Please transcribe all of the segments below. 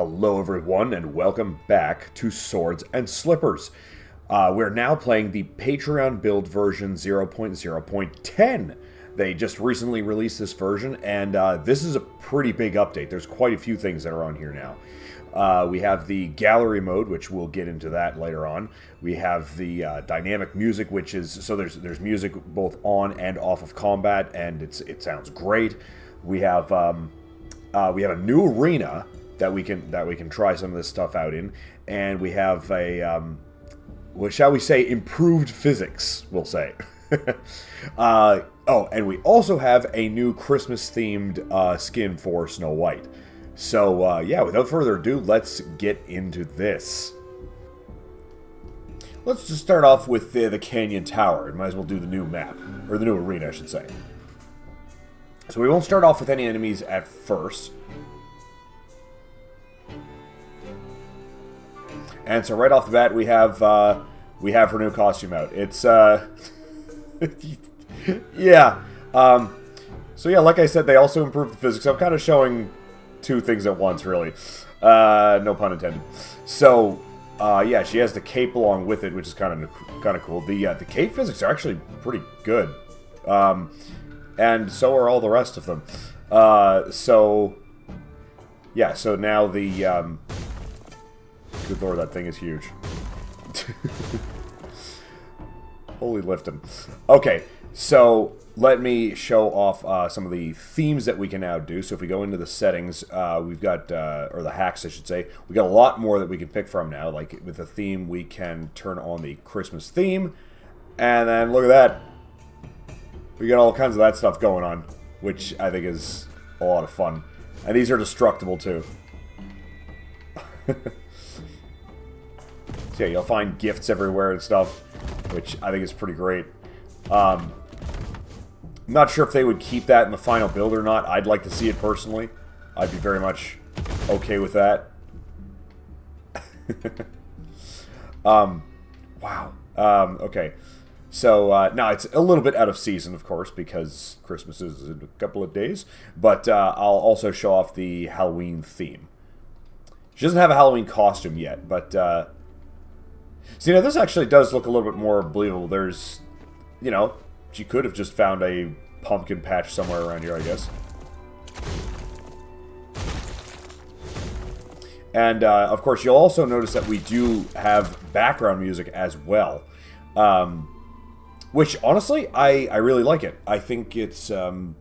Hello everyone and welcome back to Swords and Slippers. We're now playing the Patreon build version 0.0.10. They just recently released this version and this is a pretty big update. There's quite a few things that are on here now. We have the gallery mode, which we'll get into that later on. We have the dynamic music, which is, so there's music both on and off of combat, and it sounds great. We have a new arena that we can try some of this stuff out in, and we have a well, shall we say, improved physics, we'll say. Oh, and we also have a new Christmas themed skin for Snow White. So yeah, without further ado, let's get into this. Let's just start off with the Canyon Tower, and might as well do the new map, or the new arena, I should say. So we won't start off with any enemies at first. And so right off the bat, we have her new costume out. It's yeah. So yeah, like I said, they also improved the physics. I'm kind of showing two things at once, really. No pun intended. So yeah, she has the cape along with it, which is kind of cool. The cape physics are actually pretty good, and so are all the rest of them. So yeah, so now the good lord, that thing is huge. Holy liftin'. Okay, so let me show off some of the themes that we can now do. So if we go into the settings, we've got, or the hacks I should say, we got a lot more that we can pick from now. Like with the theme, we can turn on the Christmas theme, and then look at that. We got all kinds of that stuff going on, which I think is a lot of fun. And these are destructible too. So yeah, you'll find gifts everywhere and stuff, which I think is pretty great. I'm not sure if they would keep that in the final build or not. I'd like to see it personally. I'd be very much okay with that. Wow. Okay. So, now it's a little bit out of season, of course, because Christmas is in a couple of days. But I'll also show off the Halloween theme. She doesn't have a Halloween costume yet, but see, now this actually does look a little bit more believable. There's, you know, she could have just found a pumpkin patch somewhere around here, I guess. And, of course, you'll also notice that we do have background music as well. Which, honestly, I really like it. I think it's kind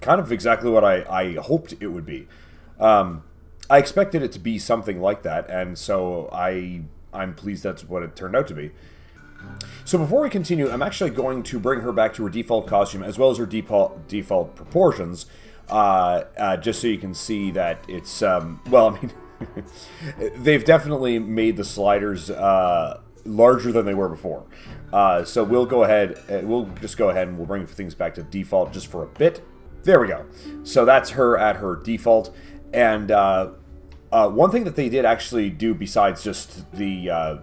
of exactly what I hoped it would be. I expected it to be something like that, and so I'm pleased that's what it turned out to be. So before we continue, I'm actually going to bring her back to her default costume, as well as her default proportions, just so you can see that it's, well, I mean, they've definitely made the sliders larger than they were before. So we'll go ahead, we'll just go ahead and we'll bring things back to default just for a bit. There we go. So that's her at her default, and one thing that they did actually do besides just the,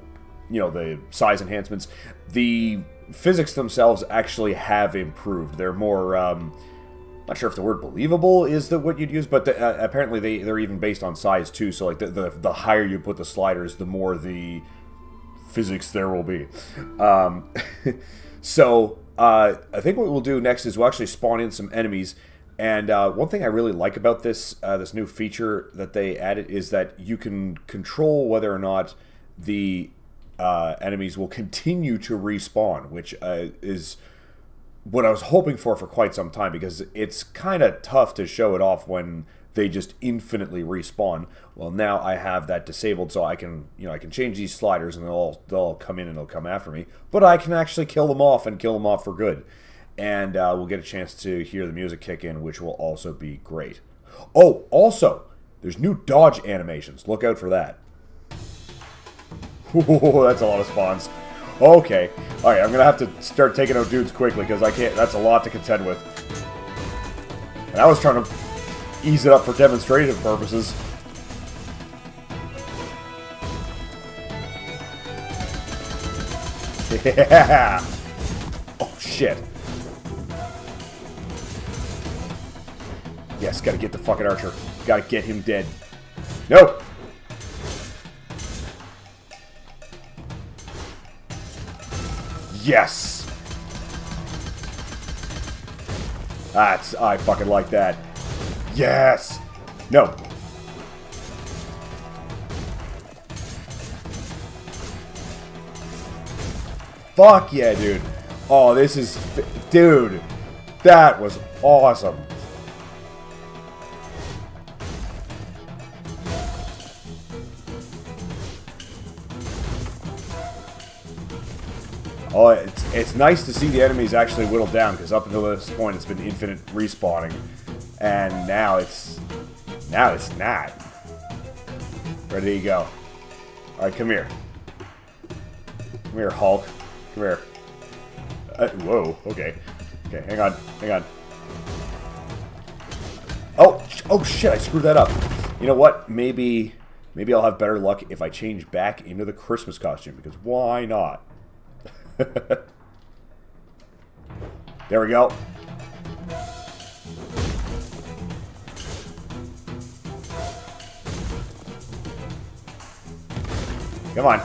you know, the size enhancements, the physics themselves actually have improved. They're more, not sure if the word believable is what you'd use, but apparently they're even based on size too. So like the higher you put the sliders, the more the physics there will be. So I think what we'll do next is we'll actually spawn in some enemies. And one thing I really like about this this new feature that they added is that you can control whether or not the enemies will continue to respawn, which is what I was hoping for quite some time, because it's kind of tough to show it off when they just infinitely respawn. Well, now I have that disabled, so I can, you know, I can change these sliders and they'll all come in and they'll come after me, but I can actually kill them off and kill them off for good. And we'll get a chance to hear the music kick in, which will also be great. Oh, also, there's new dodge animations. Look out for that. Ooh, that's a lot of spawns. Okay. Alright, I'm going to have to start taking out dudes quickly, because I can't. That's a lot to contend with. And I was trying to ease it up for demonstrative purposes. Yeah! Oh, shit. Yes, gotta get the fucking archer. Gotta get him dead. No! Yes! I fucking like that. Yes! No. Fuck yeah, dude. Oh, this is... Dude, that was awesome. Oh, it's nice to see the enemies actually whittled down, because up until this point it's been infinite respawning, and now it's not. Ready to go. All right, come here. Come here, Hulk. Come here. Whoa. Okay. Okay. Hang on. Hang on. Oh shit! I screwed that up. You know what? Maybe I'll have better luck if I change back into the Christmas costume, because why not? There we go. Come on.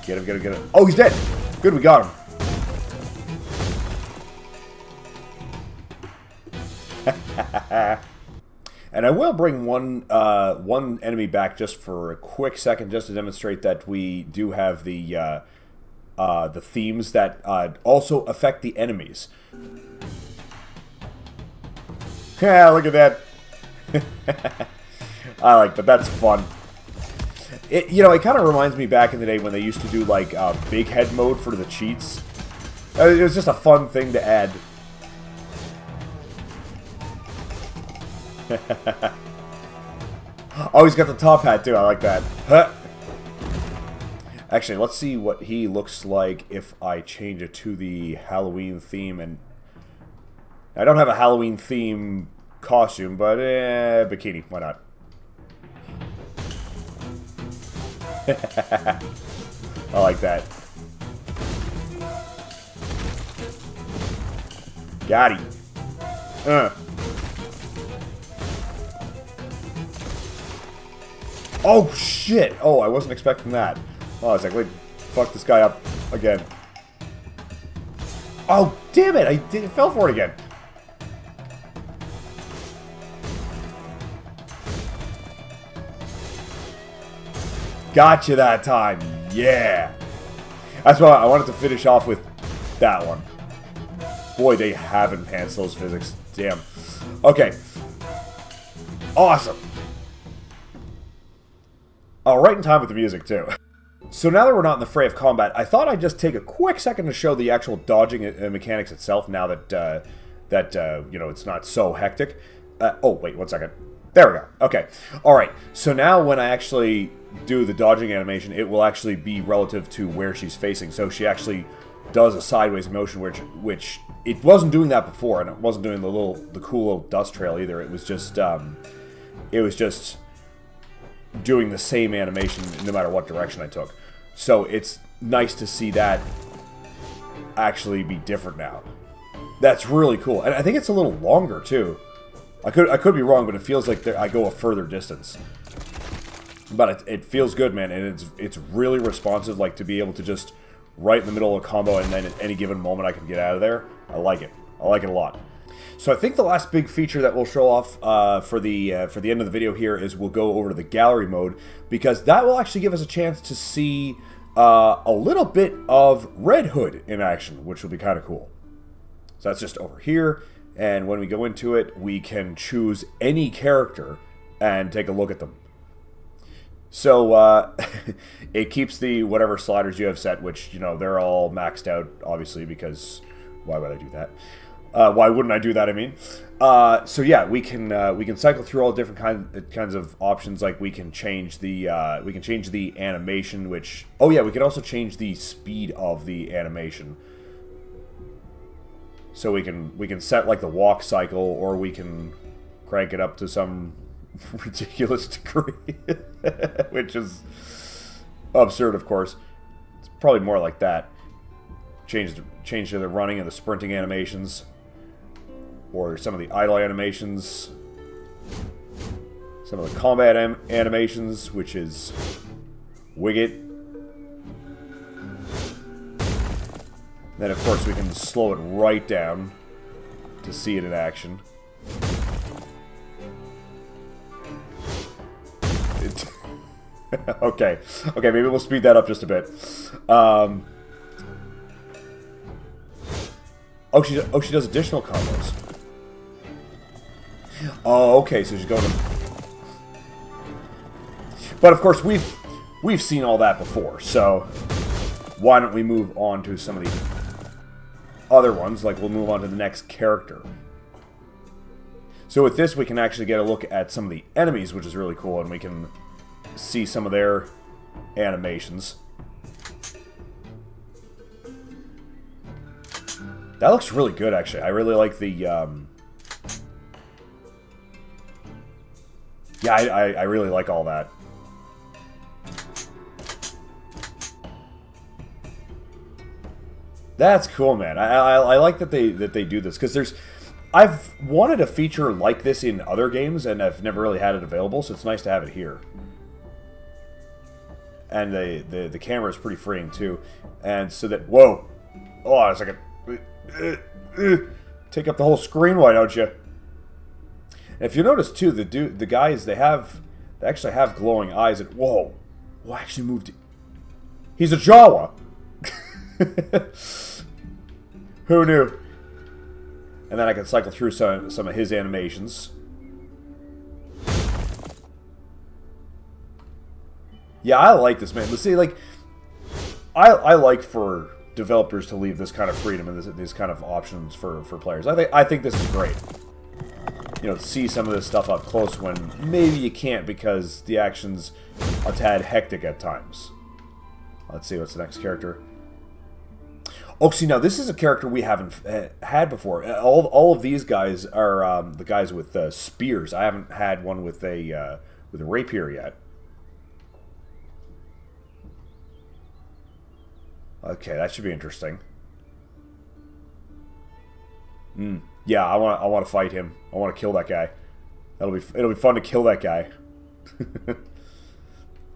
Get him, get him, get him. Oh, he's dead. Good, we got him. And I will bring one enemy back just for a quick second, just to demonstrate that we do have the themes that also affect the enemies. Yeah, look at that. I like that. That's fun. It kind of reminds me back in the day when they used to do like big head mode for the cheats. It was just a fun thing to add. Oh, he's got the top hat too. I like that. Huh. Actually, let's see what he looks like if I change it to the Halloween theme. And I don't have a Halloween theme costume, but bikini. Why not? I like that. Got him. Oh, shit! Oh, I wasn't expecting that. Oh, I was like, wait, fuck this guy up again. Oh, damn it! I fell for it again. Gotcha that time. Yeah. That's why I wanted to finish off with that one. Boy, they have enhanced those physics. Damn. Okay. Awesome. Oh, right in time with the music, too. So now that we're not in the fray of combat, I thought I'd just take a quick second to show the actual dodging mechanics itself, now that, it's not so hectic. Oh, wait, 1 second. There we go. Okay. Alright, so now when I actually do the dodging animation, it will actually be relative to where she's facing. So she actually does a sideways motion, which it wasn't doing that before, and it wasn't doing the cool little dust trail either. It was just doing the same animation no matter what direction I took. So it's nice to see that actually be different now. That's really cool. And I think it's a little longer too. I could be wrong, but it feels like I go a further distance. But it feels good, man, and it's really responsive, like to be able to just right in the middle of a combo and then at any given moment I can get out of there. I like it. I like it a lot. So I think the last big feature that we'll show off for the end of the video here is we'll go over to the gallery mode, because that will actually give us a chance to see a little bit of Red Hood in action, which will be kind of cool. So that's just over here, and when we go into it, we can choose any character and take a look at them. So it keeps the whatever sliders you have set, which, they're all maxed out, obviously, because why would I do that? Why wouldn't I do that, I mean? So yeah, we can cycle through all different kinds of options. Like we can change the animation, which, oh yeah, we can also change the speed of the animation. So we can set like the walk cycle, or we can crank it up to some ridiculous degree, which is absurd, of course. It's probably more like that. Change to the running and the sprinting animations. or some of the idle animations, some of the combat animations, which is Wigget. Then, of course, we can slow it right down to see it in action. Okay, maybe we'll speed that up just a bit. Oh, she does additional combos. Oh, okay, so she's going to... But, of course, we've seen all that before, so why don't we move on to some of the other ones, like we'll move on to the next character. So with this, we can actually get a look at some of the enemies, which is really cool, and we can see some of their animations. That looks really good, actually. I really like the, yeah, I really like all that. That's cool, man. I like that they do this, because I've wanted a feature like this in other games, and I've never really had it available, so it's nice to have it here. And the camera is pretty freeing too, and so that whoa, oh, it's like a take up the whole screen, why don't you? And if you notice too, the guys they actually have glowing eyes. And whoa, actually moved. He's a Jawa. Who knew? And then I can cycle through some of his animations. Yeah, I like this, man. Let's see, like, I like for developers to leave this kind of freedom and these kind of options for players. I think this is great. You know, to see some of this stuff up close when maybe you can't because the action's a tad hectic at times. Let's see, what's the next character? Oh, see, now this is a character we haven't had before. All of these guys are the guys with spears. I haven't had one with a rapier yet. Okay, that should be interesting. Yeah, I want to fight him. I want to kill that guy. It'll be fun to kill that guy.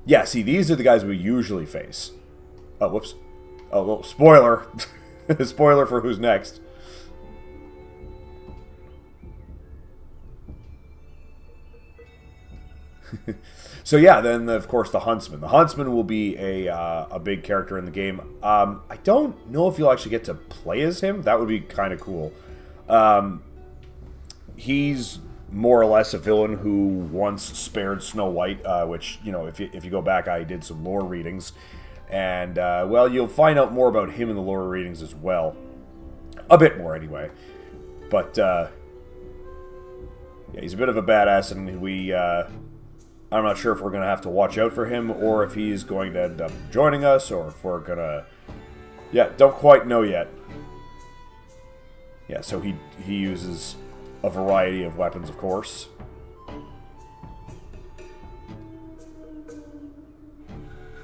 Yeah, see, these are the guys we usually face. Oh, whoops. Oh, well, spoiler. Spoiler for who's next. So yeah, then of course the Huntsman. The Huntsman will be a big character in the game. I don't know if you'll actually get to play as him. That would be kind of cool. He's more or less a villain who once spared Snow White, which, you know, if you go back, I did some lore readings. And, well, you'll find out more about him in the lore readings as well. A bit more, anyway. But, yeah, he's a bit of a badass, and I'm not sure if we're going to have to watch out for him, or if he's going to end up joining us, or if we're going to... Yeah, don't quite know yet. Yeah, so he uses a variety of weapons, of course.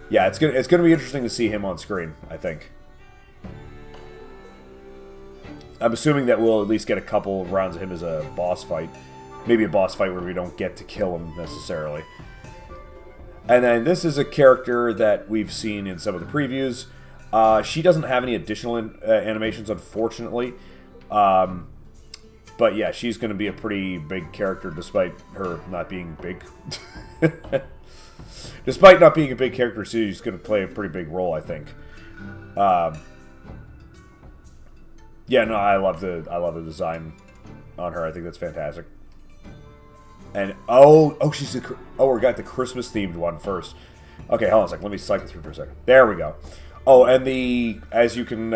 Yeah, it's gonna be interesting to see him on screen, I think. I'm assuming that we'll at least get a couple of rounds of him as a boss fight. Maybe a boss fight where we don't get to kill him, necessarily. And then this is a character that we've seen in some of the previews. She doesn't have any additional animations, unfortunately. But yeah, she's going to be a pretty big character despite her not being big. Despite not being a big character, she's going to play a pretty big role, I think. Yeah, no, I love the design on her. I think that's fantastic. And she's we got the Christmas themed one first. Okay, hold on a second. Let me cycle through for a second. There we go. Oh, and as you can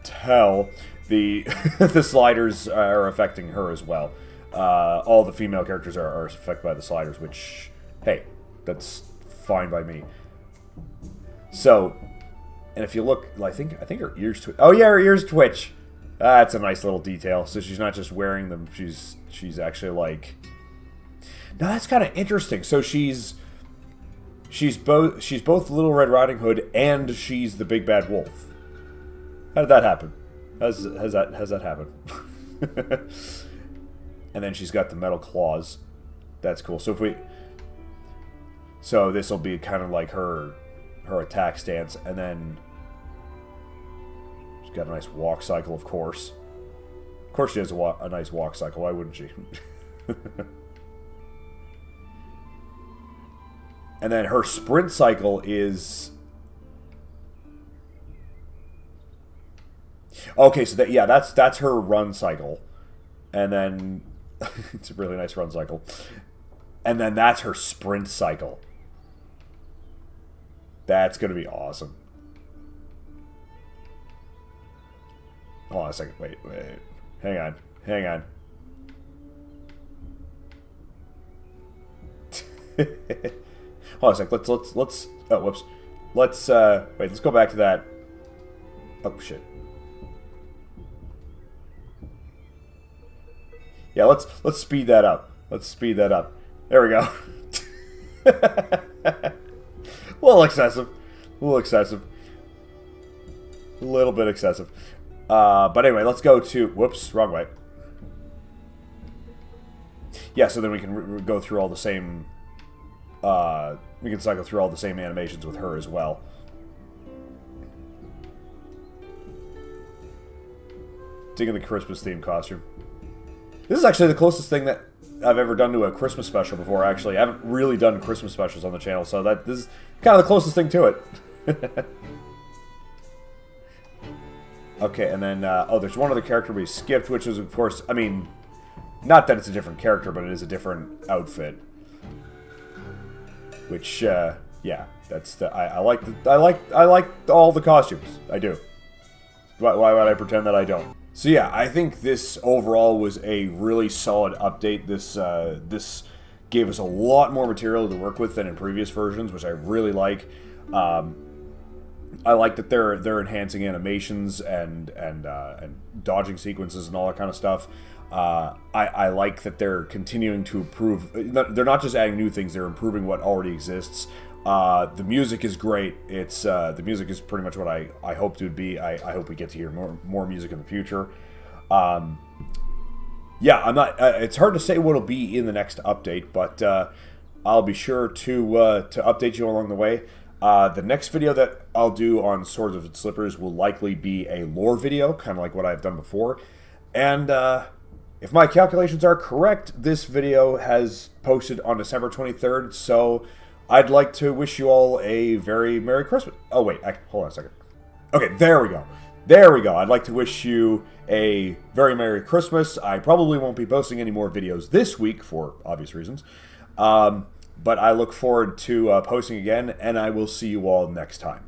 tell, the the sliders are affecting her as well. All the female characters are affected by the sliders, which, hey, that's fine by me. So, and if you look, I think her ears twitch. Oh yeah, her ears twitch. That's a nice little detail. So she's not just wearing them; she's actually like. Now that's kind of interesting. So she's both Little Red Riding Hood and she's the Big Bad Wolf. How did that happen? Has that happened? And then she's got the metal claws. That's cool. So if we... So this will be kind of like her attack stance. And then... She's got a nice walk cycle, of course. Of course she has a nice walk cycle. Why wouldn't she? And then her sprint cycle is... Okay, so that's her run cycle. And then... It's a really nice run cycle. And then that's her sprint cycle. That's going to be awesome. Hold on a second. Wait. Hang on. Hold on a sec. Let's. Oh, whoops. Let's wait. Let's go back to that. Oh shit. Yeah, let's speed that up. There we go. A little excessive. A little bit excessive. But anyway, let's go to... Whoops, wrong way. Yeah, so then we can go through all the same... we can cycle through all the same animations with her as well. Digging the Christmas theme costume. This is actually the closest thing that I've ever done to a Christmas special before, actually. I haven't really done Christmas specials on the channel, so this is kind of the closest thing to it. Okay, and then, oh, there's one other character we skipped, which is, of course, I mean, not that it's a different character, but it is a different outfit. Which, yeah, that's the, I like all the costumes. I do. Why would I pretend that I don't? So yeah, I think this overall was a really solid update. This gave us a lot more material to work with than in previous versions, which I really like. I like that they're enhancing animations and dodging sequences and all that kind of stuff. I like that they're continuing to improve. They're not just adding new things; they're improving what already exists. The music is great. It's the music is pretty much what I hoped it would be. I hope we get to hear more music in the future. Yeah, I'm not. It's hard to say what it'll be in the next update, but I'll be sure to update you along the way. The next video that I'll do on Swords and Slippers will likely be a lore video, kind of like what I've done before. And if my calculations are correct, this video has posted on December 23rd, so I'd like to wish you all a very Merry Christmas. Oh, wait, hold on a second. Okay, there we go. I'd like to wish you a very Merry Christmas. I probably won't be posting any more videos this week for obvious reasons. But I look forward to posting again, and I will see you all next time.